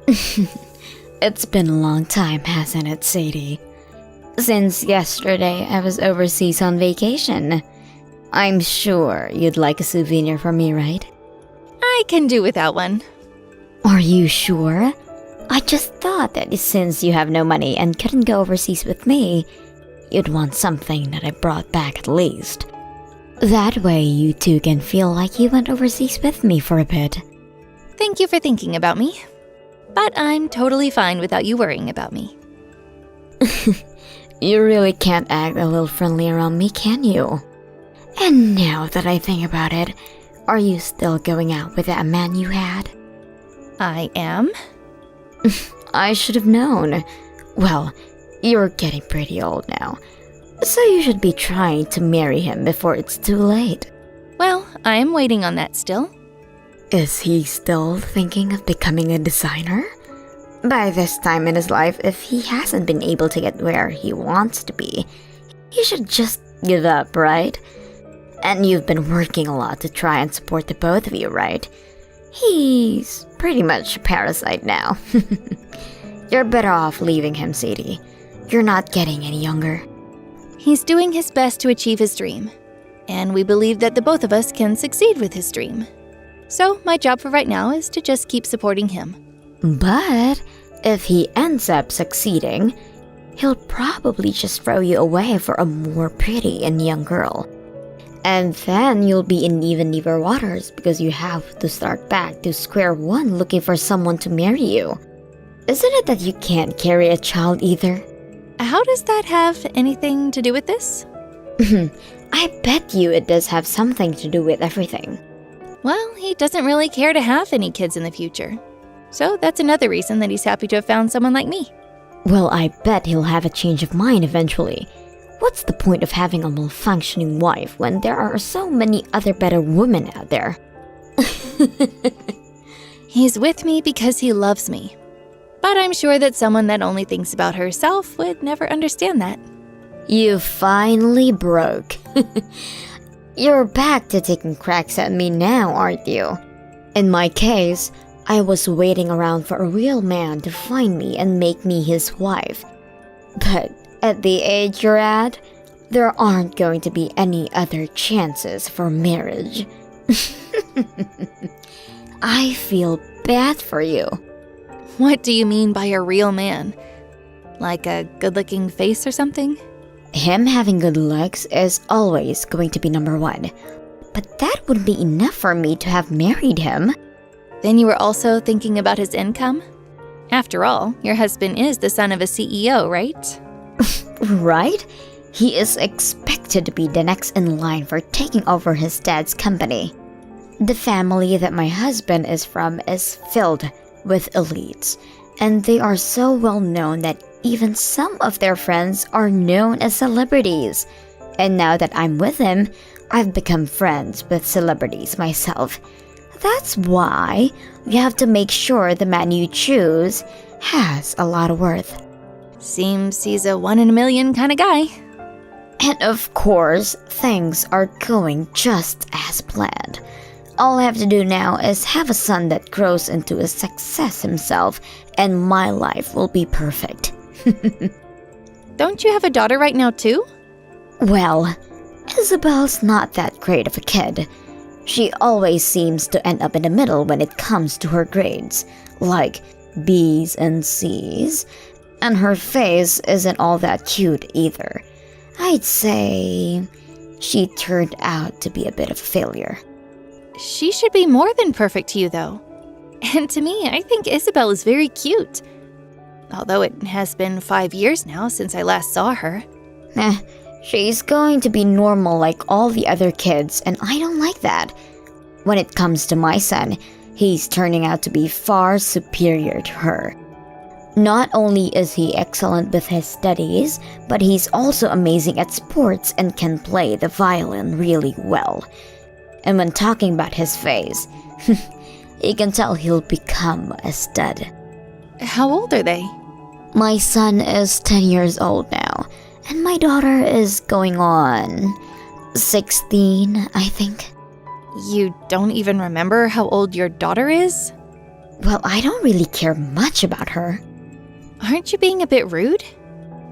It's been a long time, hasn't it, Sadie? Since yesterday, I was overseas on vacation. I'm sure you'd like a souvenir from me, right? I can do without one. Are you sure? I just thought that since you have no money and couldn't go overseas with me, you'd want something that I brought back at least. That way you two can feel like you went overseas with me for a bit. Thank you for thinking about me. But I'm totally fine without you worrying about me. You really can't act a little friendly around me, can you? And now that I think about it, are you still going out with that man you had? I am? I should have known. Well, you're getting pretty old now, so you should be trying to marry him before it's too late. Well, I am waiting on that still. Is he still thinking of becoming a designer? By this time in his life, if he hasn't been able to get where he wants to be, he should just give up, right? And you've been working a lot to try and support the both of you, right? He's pretty much a parasite now. You're better off leaving him, Sadie. You're not getting any younger. He's doing his best to achieve his dream, and we believe that the both of us can succeed with his dream. So my job for right now is to just keep supporting him. But if he ends up succeeding, he'll probably just throw you away for a more pretty and young girl. And then you'll be in even deeper waters because you have to start back to square one looking for someone to marry you. Isn't it that you can't carry a child either? How does that have anything to do with this? I bet you it does have something to do with everything. Well, he doesn't really care to have any kids in the future. So that's another reason that he's happy to have found someone like me. Well, I bet he'll have a change of mind eventually. What's the point of having a malfunctioning wife when there are so many other better women out there? He's with me because he loves me. But I'm sure that someone that only thinks about herself would never understand that. You finally broke. You're back to taking cracks at me now, aren't you? In my case, I was waiting around for a real man to find me and make me his wife. But at the age you're at, there aren't going to be any other chances for marriage. I feel bad for you. What do you mean by a real man? Like a good-looking face or something? Him having good looks is always going to be number one. But that wouldn't be enough for me to have married him. Then you were also thinking about his income? After all, your husband is the son of a CEO, right? Right? He is expected to be the next in line for taking over his dad's company. The family that my husband is from is filled with elites, and they are so well known that even some of their friends are known as celebrities. And now that I'm with him, I've become friends with celebrities myself. That's why you have to make sure the man you choose has a lot of worth. Seems he's a 1 in a million kind of guy. And of course, things are going just as planned. All I have to do now is have a son that grows into a success himself, and my life will be perfect. Don't you have a daughter right now too? Well, Isabel's not that great of a kid. She always seems to end up in the middle when it comes to her grades, like B's and C's, and her face isn't all that cute either. I'd say she turned out to be a bit of a failure. She should be more than perfect to you, though. And to me, I think Isabel is very cute. Although it has been 5 years now since I last saw her. She's going to be normal like all the other kids, and I don't like that. When it comes to my son, he's turning out to be far superior to her. Not only is he excellent with his studies, but he's also amazing at sports and can play the violin really well. And when talking about his face, you can tell he'll become a stud. How old are they? My son is 10 years old now, and my daughter is going on 16, I think. You don't even remember how old your daughter is? Well, I don't really care much about her. Aren't you being a bit rude?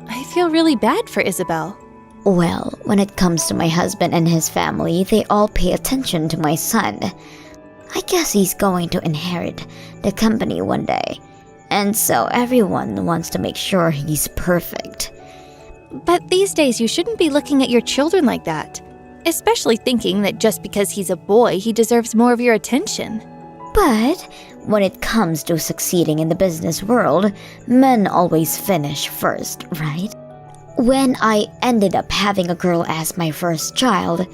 I feel really bad for Isabel. Well, when it comes to my husband and his family, they all pay attention to my son. I guess he's going to inherit the company one day, and so everyone wants to make sure he's perfect. But these days you shouldn't be looking at your children like that, especially thinking that just because he's a boy, he deserves more of your attention. But when it comes to succeeding in the business world, men always finish first, right? When I ended up having a girl as my first child,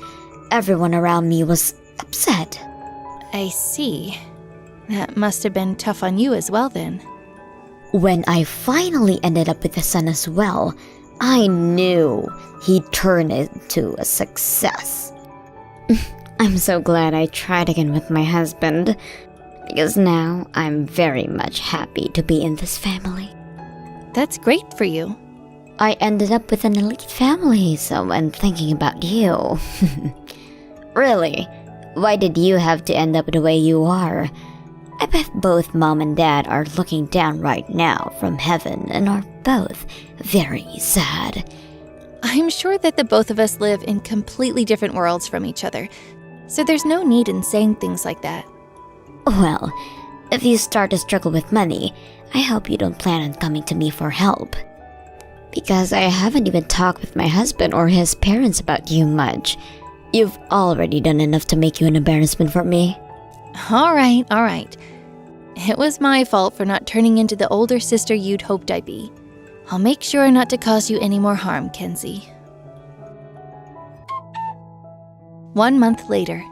everyone around me was upset. I see. That must have been tough on you as well then. When I finally ended up with a son as well, I knew he'd turn into a success. I'm so glad I tried again with my husband, because now I'm very much happy to be in this family. That's great for you. I ended up with an elite family, so I'm thinking about you. Really? Why did you have to end up the way you are? I bet both mom and dad are looking down right now from heaven and are both very sad. I'm sure that the both of us live in completely different worlds from each other, so there's no need in saying things like that. Well, if you start to struggle with money, I hope you don't plan on coming to me for help. Because I haven't even talked with my husband or his parents about you much. You've already done enough to make you an embarrassment for me. All right. It was my fault for not turning into the older sister you'd hoped I'd be. I'll make sure not to cause you any more harm, Kenzie. 1 month later.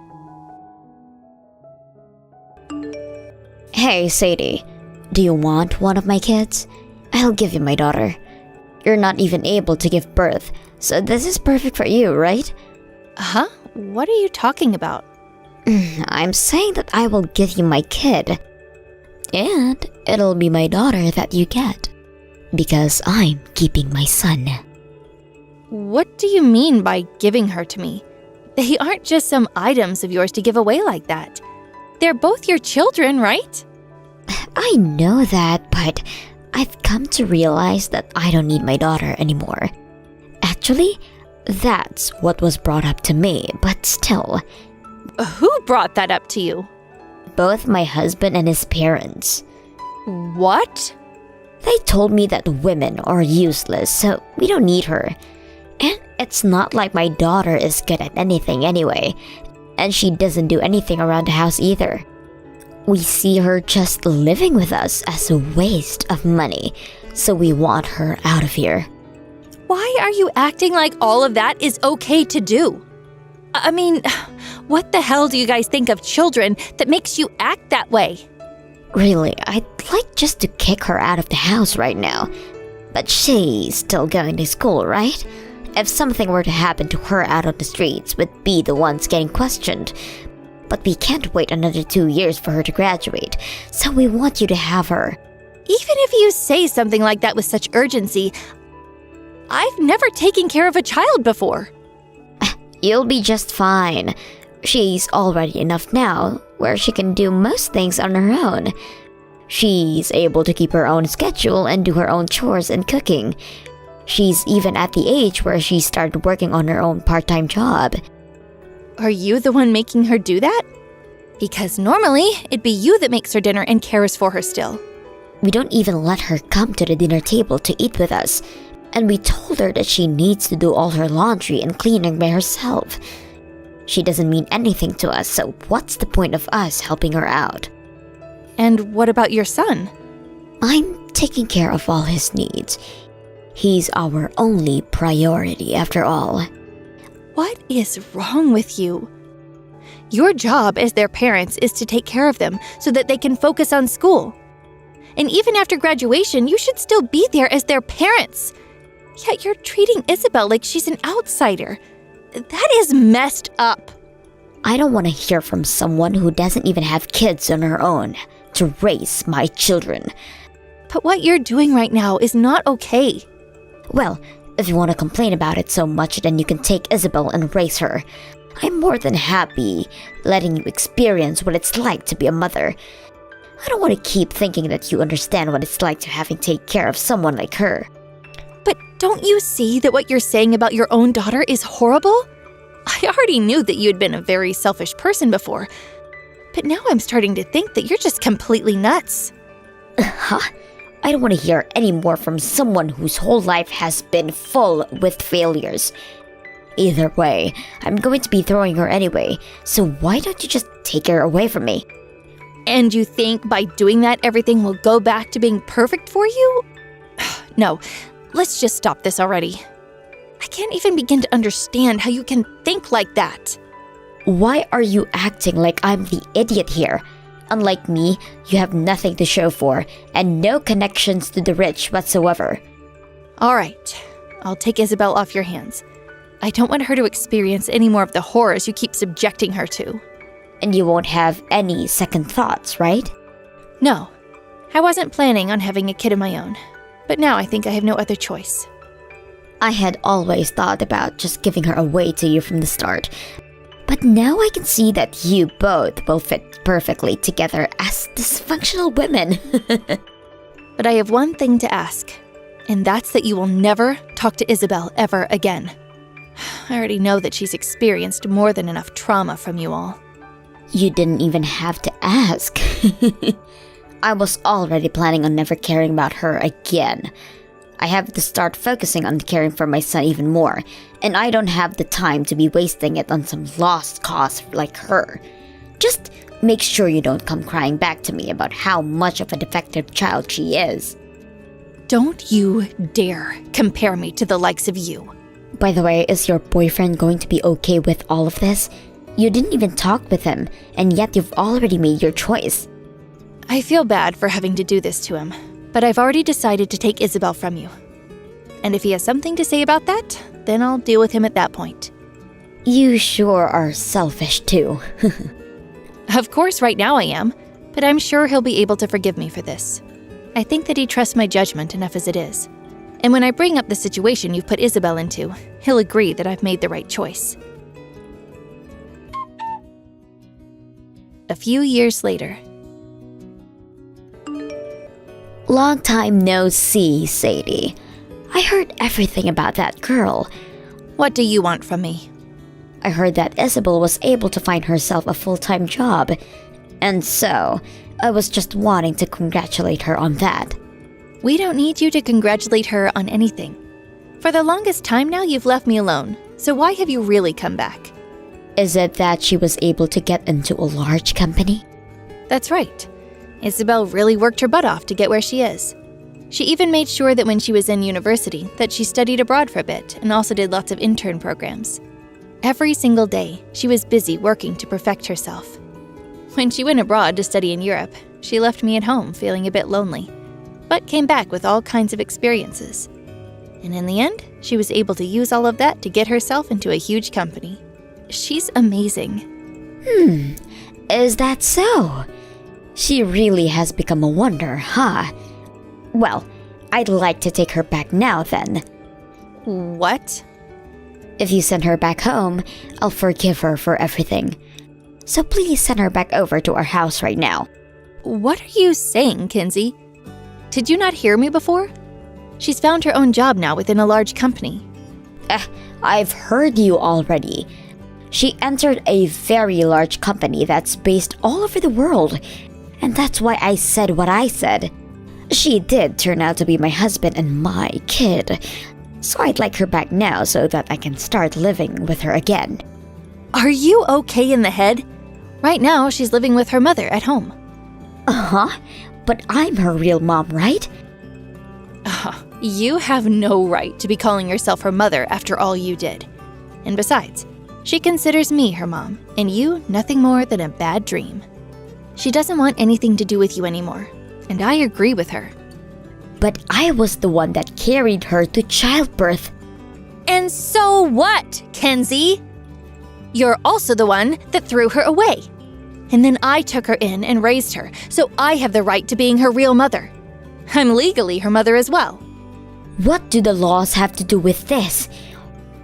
Hey, Sadie. Do you want one of my kids? I'll give you my daughter. You're not even able to give birth, so this is perfect for you, right? Huh? What are you talking about? I'm saying that I will give you my kid. And it'll be my daughter that you get. Because I'm keeping my son. What do you mean by giving her to me? They aren't just some items of yours to give away like that. They're both your children, right? I know that, but I've come to realize that I don't need my daughter anymore. Actually, that's what was brought up to me, but still. Who brought that up to you? Both my husband and his parents. What? They told me that women are useless, so we don't need her. And it's not like my daughter is good at anything anyway, and she doesn't do anything around the house either. We see her just living with us as a waste of money, so we want her out of here. Why are you acting like all of that is okay to do? I mean, what the hell do you guys think of children that makes you act that way? Really, I'd like just to kick her out of the house right now. But she's still going to school, right? If something were to happen to her out on the streets, we'd be the ones getting questioned. But we can't wait another 2 years for her to graduate, so we want you to have her. Even if you say something like that with such urgency, I've never taken care of a child before. You'll be just fine. She's already enough now, where she can do most things on her own. She's able to keep her own schedule and do her own chores and cooking. She's even at the age where she started working on her own part-time job. Are you the one making her do that? Because normally, it'd be you that makes her dinner and cares for her still. We don't even let her come to the dinner table to eat with us. And we told her that she needs to do all her laundry and cleaning by herself. She doesn't mean anything to us, so what's the point of us helping her out? And what about your son? I'm taking care of all his needs. He's our only priority after all. What is wrong with you? Your job as their parents is to take care of them so that they can focus on school. And even after graduation, you should still be there as their parents. Yet you're treating Isabel like she's an outsider. That is messed up. I don't want to hear from someone who doesn't even have kids on her own to raise my children. But what you're doing right now is not okay. Well, if you want to complain about it so much, then you can take Isabel and raise her. I'm more than happy letting you experience what it's like to be a mother. I don't want to keep thinking that you understand what it's like to having to take care of someone like her. But don't you see that what you're saying about your own daughter is horrible? I already knew that you had been a very selfish person before, but now I'm starting to think that you're just completely nuts. Huh? I don't want to hear any more from someone whose whole life has been full with failures. Either way, I'm going to be throwing her anyway, so why don't you just take her away from me? And you think by doing that everything will go back to being perfect for you? No, let's just stop this already. I can't even begin to understand how you can think like that. Why are you acting like I'm the idiot here? Unlike me, you have nothing to show for, and no connections to the rich whatsoever. All right, I'll take Isabel off your hands. I don't want her to experience any more of the horrors you keep subjecting her to. And you won't have any second thoughts, right? No, I wasn't planning on having a kid of my own, but now I think I have no other choice. I had always thought about just giving her away to you from the start, but now I can see that you both will fit perfectly together as dysfunctional women. But I have one thing to ask, and that's that you will never talk to Isabel ever again. I already know that she's experienced more than enough trauma from you all. You didn't even have to ask. I was already planning on never caring about her again. I have to start focusing on caring for my son even more, and I don't have the time to be wasting it on some lost cause like her. Just make sure you don't come crying back to me about how much of a defective child she is. Don't you dare compare me to the likes of you. By the way, is your boyfriend going to be okay with all of this? You didn't even talk with him, and yet you've already made your choice. I feel bad for having to do this to him, but I've already decided to take Isabel from you. And if he has something to say about that, then I'll deal with him at that point. You sure are selfish too. Of course, right now I am, but I'm sure he'll be able to forgive me for this. I think that he trusts my judgment enough as it is. And when I bring up the situation you've put Isabel into, he'll agree that I've made the right choice. A few years later. Long time no see, Sadie. I heard everything about that girl. What do you want from me? I heard that Isabel was able to find herself a full-time job, and so I was just wanting to congratulate her on that. We don't need you to congratulate her on anything. For the longest time now, you've left me alone, so why have you really come back? Is it that she was able to get into a large company? That's right. Isabel really worked her butt off to get where she is. She even made sure that when she was in university that she studied abroad for a bit and also did lots of intern programs. Every single day, she was busy working to perfect herself. When she went abroad to study in Europe, she left me at home feeling a bit lonely, but came back with all kinds of experiences. And in the end, she was able to use all of that to get herself into a huge company. She's amazing. Is that so? She really has become a wonder, huh? Well, I'd like to take her back now then. What? If you send her back home, I'll forgive her for everything. So please send her back over to our house right now. What are you saying, Kinsey? Did you not hear me before? She's found her own job now within a large company. I've heard you already. She entered a very large company that's based all over the world, and that's why I said what I said. She did turn out to be my husband and my kid, so I'd like her back now so that I can start living with her again. Are you okay in the head? Right now, she's living with her mother at home. Uh-huh, but I'm her real mom, right? You have no right to be calling yourself her mother after all you did. And besides, she considers me her mom, and you nothing more than a bad dream. She doesn't want anything to do with you anymore, and I agree with her. But I was the one that carried her to childbirth. And so what, Kenzie? You're also the one that threw her away. And then I took her in and raised her, so I have the right to being her real mother. I'm legally her mother as well. What do the laws have to do with this?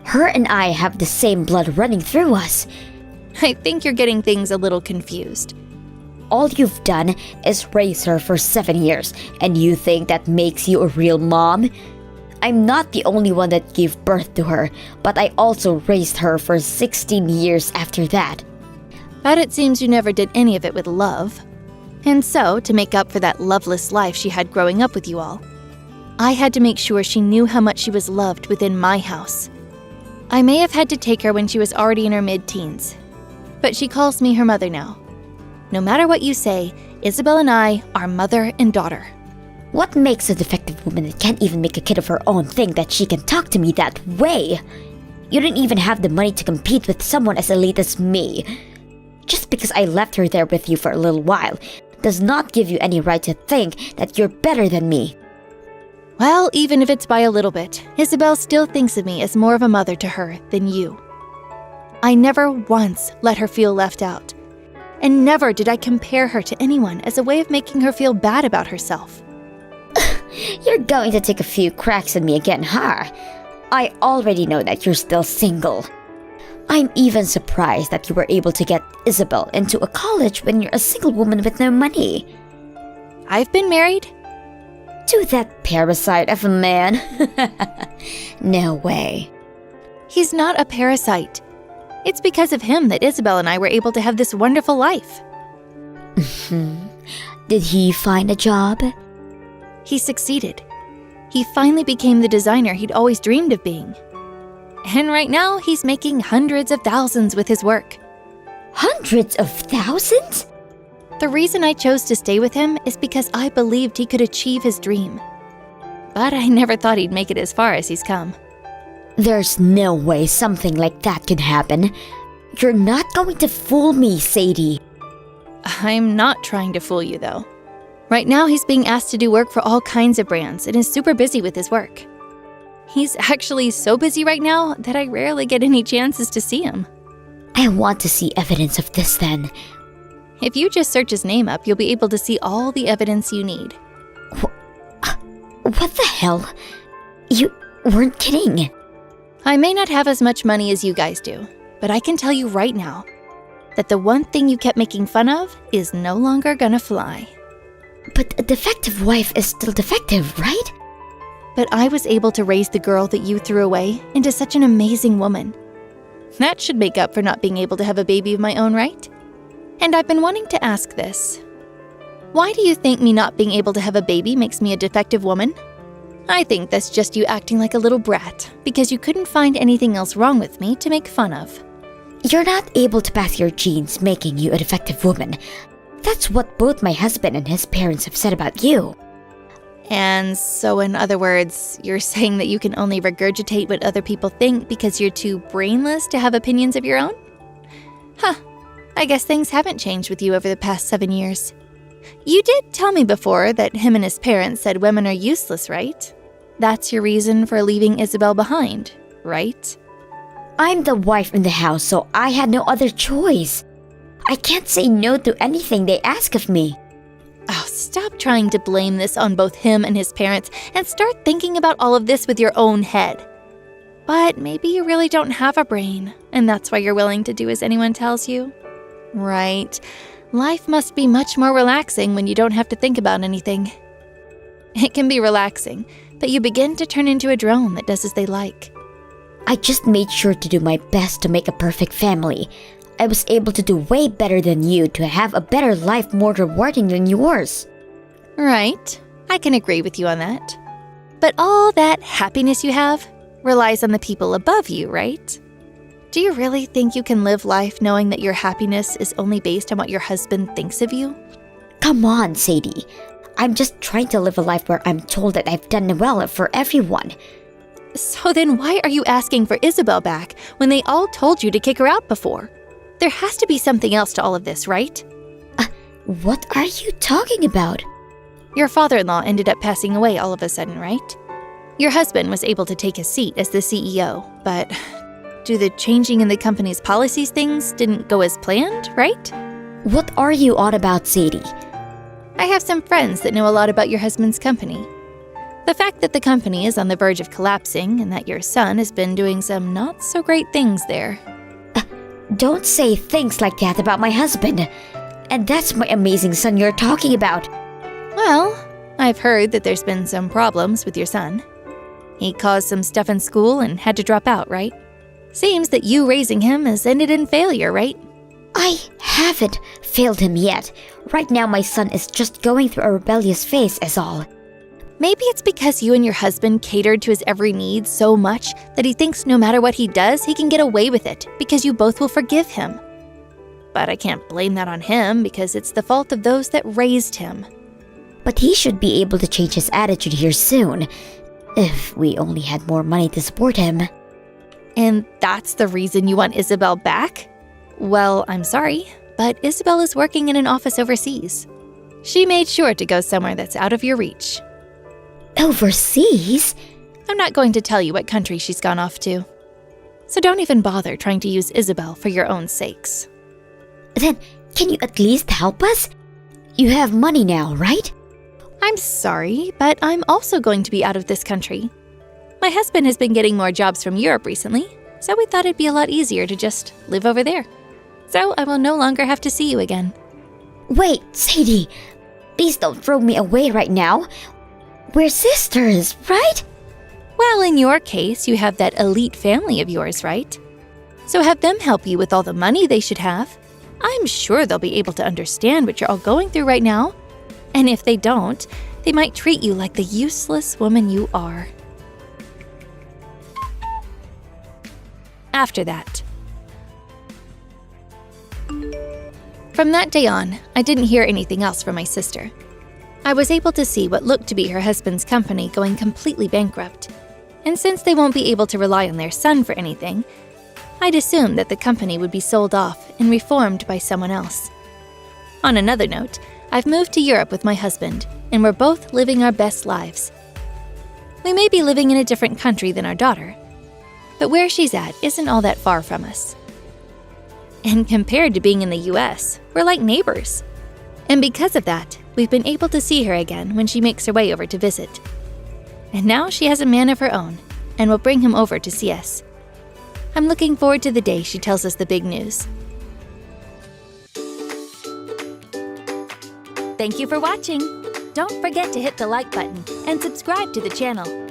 Her and I have the same blood running through us. I think you're getting things a little confused. All you've done is raise her for 7 years, and you think that makes you a real mom? I'm not the only one that gave birth to her, but I also raised her for 16 years after that. But it seems you never did any of it with love. And so, to make up for that loveless life she had growing up with you all, I had to make sure she knew how much she was loved within my house. I may have had to take her when she was already in her mid-teens, but she calls me her mother now. No matter what you say, Isabel and I are mother and daughter. What makes a defective woman that can't even make a kid of her own think that she can talk to me that way? You don't even have the money to compete with someone as elite as me. Just because I left her there with you for a little while does not give you any right to think that you're better than me. Well, even if it's by a little bit, Isabel still thinks of me as more of a mother to her than you. I never once let her feel left out. And never did I compare her to anyone as a way of making her feel bad about herself. You're going to take a few cracks at me again, huh? I already know that you're still single. I'm even surprised that you were able to get Isabel into a college when you're a single woman with no money. I've been married. To that parasite of a man? No way. He's not a parasite. It's because of him that Isabel and I were able to have this wonderful life. Did he find a job? He succeeded. He finally became the designer he'd always dreamed of being. And right now, he's making hundreds of thousands with his work. Hundreds of thousands? The reason I chose to stay with him is because I believed he could achieve his dream. But I never thought he'd make it as far as he's come. There's no way something like that could happen. You're not going to fool me, Sadie. I'm not trying to fool you, though. Right now, he's being asked to do work for all kinds of brands and is super busy with his work. He's actually so busy right now that I rarely get any chances to see him. I want to see evidence of this then. If you just search his name up, you'll be able to see all the evidence you need. What the hell? You weren't kidding. I may not have as much money as you guys do, but I can tell you right now that the one thing you kept making fun of is no longer gonna fly. But a defective wife is still defective, right? But I was able to raise the girl that you threw away into such an amazing woman. That should make up for not being able to have a baby of my own, right? And I've been wanting to ask this. Why do you think me not being able to have a baby makes me a defective woman? I think that's just you acting like a little brat because you couldn't find anything else wrong with me to make fun of. You're not able to pass your genes making you a defective woman. That's what both my husband and his parents have said about you. And so in other words, you're saying that you can only regurgitate what other people think because you're too brainless to have opinions of your own? Huh. I guess things haven't changed with you over the past 7 years. You did tell me before that him and his parents said women are useless, right? That's your reason for leaving Isabel behind, right? I'm the wife in the house, so I had no other choice. I can't say no to anything they ask of me. Oh, stop trying to blame this on both him and his parents and start thinking about all of this with your own head. But maybe you really don't have a brain, and that's why you're willing to do as anyone tells you. Right. Life must be much more relaxing when you don't have to think about anything. It can be relaxing, but you begin to turn into a drone that does as they like. I just made sure to do my best to make a perfect family. I was able to do way better than you to have a better life more rewarding than yours. Right. I can agree with you on that. But all that happiness you have relies on the people above you, right? Do you really think you can live life knowing that your happiness is only based on what your husband thinks of you? Come on, Sadie. I'm just trying to live a life where I'm told that I've done well for everyone. So then why are you asking for Isabel back when they all told you to kick her out before? There has to be something else to all of this, right? What are you talking about? Your father-in-law ended up passing away all of a sudden, right? Your husband was able to take his seat as the CEO, but do the changing in the company's policies things didn't go as planned, right? What are you on about, Sadie? I have some friends that know a lot about your husband's company. The fact that the company is on the verge of collapsing and that your son has been doing some not-so-great things there. Don't say things like that about my husband. And that's my amazing son you're talking about. Well, I've heard that there's been some problems with your son. He caused some stuff in school and had to drop out, right? Seems that you raising him has ended in failure, right? I haven't failed him yet. Right now my son is just going through a rebellious phase is all. Maybe it's because you and your husband catered to his every need so much that he thinks no matter what he does, he can get away with it because you both will forgive him. But I can't blame that on him because it's the fault of those that raised him. But he should be able to change his attitude here soon, if we only had more money to support him. And that's the reason you want Isabel back? Well, I'm sorry, but Isabel is working in an office overseas. She made sure to go somewhere that's out of your reach. Overseas? I'm not going to tell you what country she's gone off to. So don't even bother trying to use Isabel for your own sakes. Then, can you at least help us? You have money now, right? I'm sorry, but I'm also going to be out of this country. My husband has been getting more jobs from Europe recently, so we thought it'd be a lot easier to just live over there. So I will no longer have to see you again. Wait, Sadie, please don't throw me away right now. We're sisters, right? Well, in your case, you have that elite family of yours, right? So have them help you with all the money they should have. I'm sure they'll be able to understand what you're all going through right now. And if they don't, they might treat you like the useless woman you are. After that. From that day on, I didn't hear anything else from my sister. I was able to see what looked to be her husband's company going completely bankrupt. And since they won't be able to rely on their son for anything, I'd assumed that the company would be sold off and reformed by someone else. On another note, I've moved to Europe with my husband, and we're both living our best lives. We may be living in a different country than our daughter, but where she's at isn't all that far from us. And compared to being in the US, we're like neighbors. And because of that, we've been able to see her again when she makes her way over to visit. And now she has a man of her own, and will bring him over to see us. I'm looking forward to the day she tells us the big news. Thank you for watching. Don't forget to hit the like button and subscribe to the channel.